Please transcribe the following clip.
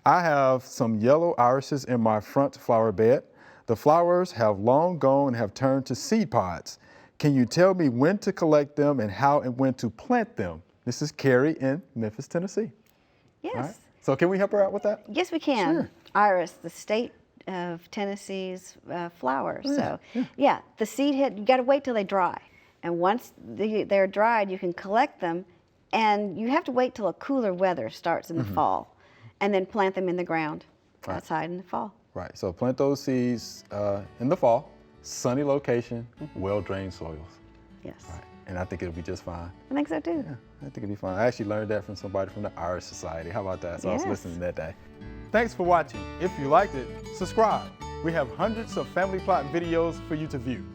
I have some yellow irises in my front flower bed. The flowers have long gone and have turned to seed pods. Can you tell me when to collect them and how and when to plant them? This is Carrie in Memphis, Tennessee. Yes. All right. So can we help her out with that? Yes, we can. Sure. Iris, the state of Tennessee's flower. Oh, so, yeah. the seed head, you got to wait till they dry. And once they're dried, you can collect them, and you have to wait till a cooler weather starts in the fall, and then plant them in the ground outside in the fall. Right. So plant those seeds in the fall, sunny location, well-drained soils. Yes. Right. And I think it'll be just fine. I think so too. Yeah, I think it'll be fine. I actually learned that from somebody from the Irish Society. How about that? So I was listening that day. Thanks for watching. If you liked it, subscribe. We have hundreds of family plot videos for you to view.